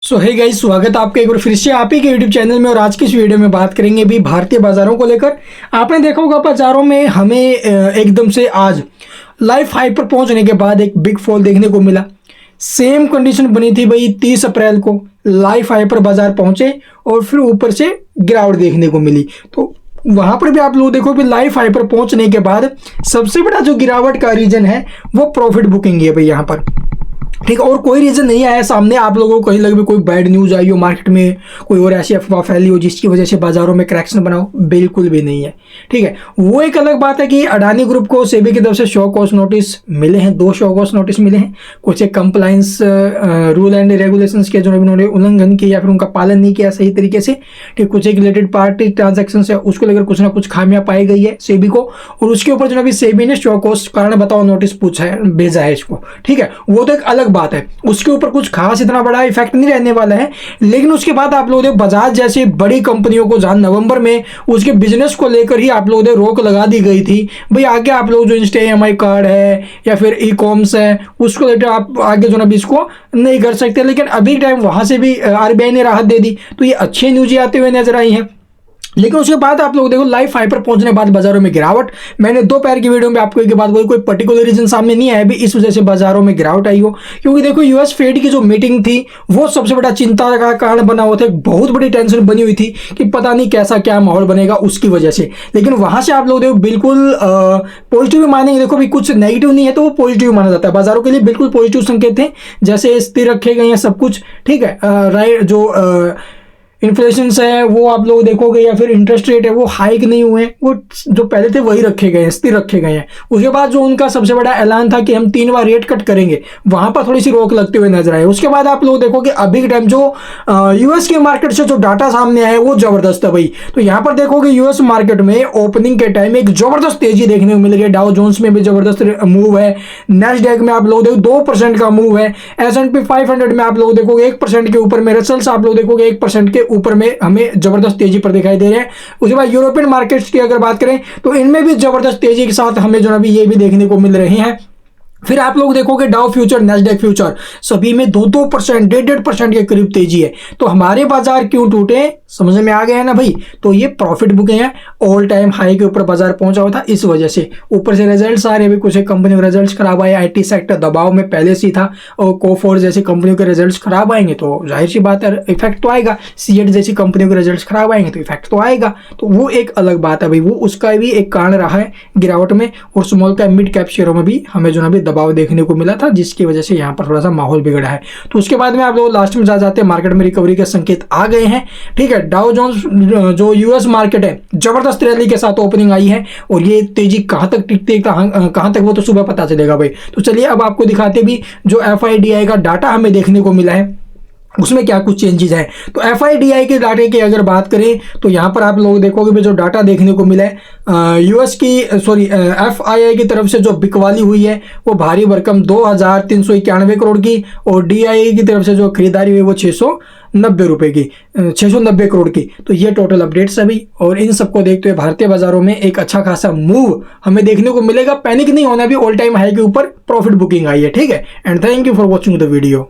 सो hey guys, स्वागत है आपका एक बार फिर से आप ही के यूट्यूब चैनल में। और आज की इस वीडियो में बात करेंगे भी भारतीय बाजारों को लेकर। आपने देखा होगा बाजारों में हमें एकदम से आज लाइफ हाई पर पहुंचने के बाद एक बिग फॉल देखने को मिला। सेम कंडीशन बनी थी भाई, 30 अप्रैल को लाइफ हाई पर बाजार पहुंचे और फिर ऊपर से गिरावट देखने को मिली। तो वहां पर भी आप लोग देखो कि लाइफ हाई पर पहुंचने के बाद सबसे बड़ा जो गिरावट का रीजन है वो प्रॉफिट बुकिंग है भाई यहाँ पर, ठीक है। और कोई रीजन नहीं आया सामने आप लोगों को कहीं लगे कोई बैड न्यूज आई हो मार्केट में, कोई और ऐसी अफवाह फैली हो जिसकी वजह से बाजारों में करेक्शन बना हो, बिल्कुल भी नहीं है, ठीक है। वो एक अलग बात है कि अडानी ग्रुप को सेबी की तरफ से शो कॉज नोटिस मिले हैं, 2 शो कॉज नोटिस मिले हैं। कुछ एक कंप्लायंस रूल एंड रेगुलेशंस के जो उन्होंने उल्लंघन किया या फिर उनका पालन नहीं किया सही तरीके से, ठीक। कुछ एक रिलेटेड पार्टी ट्रांजेक्शन है उसको लेकर कुछ ना कुछ खामियां पाई गई है सेबी को, और उसके ऊपर जो अभी सेबी ने शो कॉज कारण बताओ नोटिस पूछा है, भेजा है इसको, ठीक है। वो तो एक अलग बात है, उसके ऊपर कुछ खास इतना बड़ा इफेक्ट नहीं रहने वाला है। लेकिन उसके बाद आप लोग बजाज जैसी बड़ी कंपनियों को जहां नवंबर में उसके बिजनेस को लेकर ही आप लोग रोक लगा दी गई थी भाई, आगे आप लोग जो इंस्टा EMI कार्ड है या फिर ई कॉमर्स है उसको लेकर आप आगे जो ना भी इसको नहीं कर सकते। लेकिन अभी टाइम वहां से भी RBI ने राहत दे दी, तो ये अच्छी न्यूज आते हुए नजर आई हैं। लेकिन उसके बाद आप लोग देखो लाइफ हाई पर पहुंचने के बाद बाजारों में गिरावट। मैंने दोपहर की वीडियो में आपको एक बात बोली, कोई पर्टिकुलर रीजन सामने नहीं आया भी इस वजह से बाजारों में गिरावट आई हो, क्योंकि देखो यूएस फेड की जो मीटिंग थी वो सबसे बड़ा चिंता का कारण बना हुआ था। बहुत बड़ी टेंशन बनी हुई थी कि पता नहीं कैसा क्या माहौल बनेगा उसकी वजह से। लेकिन वहां से आप लोग देखो बिल्कुल पॉजिटिव मानेंगे, देखो भी कुछ नेगेटिव नहीं है तो वो पॉजिटिव माना जाता है। बाजारों के लिए बिल्कुल पॉजिटिव संकेत थे, जैसे स्थिर रखे गए हैं सब कुछ, ठीक है। राइट, जो इन्फ्लेशन है वो आप लोग देखोगे या फिर इंटरेस्ट रेट है वो हाइक नहीं हुए, वो जो पहले थे वही रखे गए हैं, स्थिर रखे गए हैं। उसके बाद जो उनका सबसे बड़ा ऐलान था कि हम 3 बार रेट कट करेंगे, वहां पर थोड़ी सी रोक लगते हुए नजर आए। उसके बाद आप लोग देखोगे अभी के टाइम जो यूएस के मार्केट से जो डाटा सामने आया वो जबरदस्त है भाई। तो यहाँ पर देखोगे यूएस मार्केट में ओपनिंग के टाइम एक जबरदस्त तेजी देखने को मिल गई। डाउ जोन्स में भी जबरदस्त मूव है, नैस्डैक में आप लोग देखो 2% का मूव है, S&P 500 में आप लोग देखोगे 1% के ऊपर में, रसल्स आप लोग देखोगे 1% के ऊपर में हमें जबरदस्त तेजी पर दिखाई दे रहे हैं। उसके बाद यूरोपियन मार्केट्स की अगर बात करें तो इनमें भी जबरदस्त तेजी के साथ हमें जो अभी ये भी देखने को मिल रही हैं। फिर आप लोग देखोगे डाउ फ्यूचर, नैस्डैक फ्यूचर सभी में 2% 1.5% के करीब तेजी है। तो हमारे बाजार क्यों टूटे समझ में आ गया है ना भाई। तो ये प्रॉफिट बुकिंग है, ऑल टाइम हाई के ऊपर बाजार पहुंचा हुआ था इस वजह से। ऊपर से रिजल्ट्स आ रहे हैं, कुछ कंपनियों के रिजल्ट्स खराब आए, IT सेक्टर दबाव में पहले से ही था, और कोफोर्ज जैसी कंपनियों के रिजल्ट्स खराब आएंगे तो जाहिर सी बात है इफेक्ट तो आएगा। सीएट जैसी कंपनियों के रिजल्ट्स खराब आएंगे तो इफेक्ट तो आएगा। तो वो एक अलग बात है भाई, वो उसका भी एक कारण रहा है गिरावट में। और स्मॉल कैप मिड कैप शेयरों में भी हमें जो ना भी दबाव देखने को मिला था, जिसकी वजह से यहाँ पर थोड़ा सा माहौल बिगड़ा है। तो उसके बाद में आप लोग लास्ट में जाते हैं मार्केट में रिकवरी के संकेत आ गए हैं, ठीक है। डाउ जोन्स जो यूएस मार्केट है जबरदस्त रैली के साथ ओपनिंग आई है, और ये तेजी कहां तक टिकती है कहां तक वो तो सुबह पता चलेगा भाई। तो चलिए अब आपको दिखाते भी जो FIDI का डाटा हमें देखने को मिला है उसमें क्या कुछ चेंजेस हैं। तो FIDI के डाटे की अगर बात करें तो यहाँ पर आप लोग देखोगे जो डाटा देखने को मिला है यूएस की FII की तरफ से जो बिकवाली हुई है वो भारी भरकम 2391 करोड़ की, और DII की तरफ से जो खरीदारी हुई वो 690 रुपए की, 690 करोड़ की। तो ये टोटल अपडेट्स अभी, और इन सबको देखते हुए भारतीय बाजारों में एक अच्छा खासा मूव हमें देखने को मिलेगा। पैनिक नहीं होना, भी ऑल टाइम हाई के ऊपर प्रॉफिट बुकिंग आई है, ठीक है। And thank you for watching the video.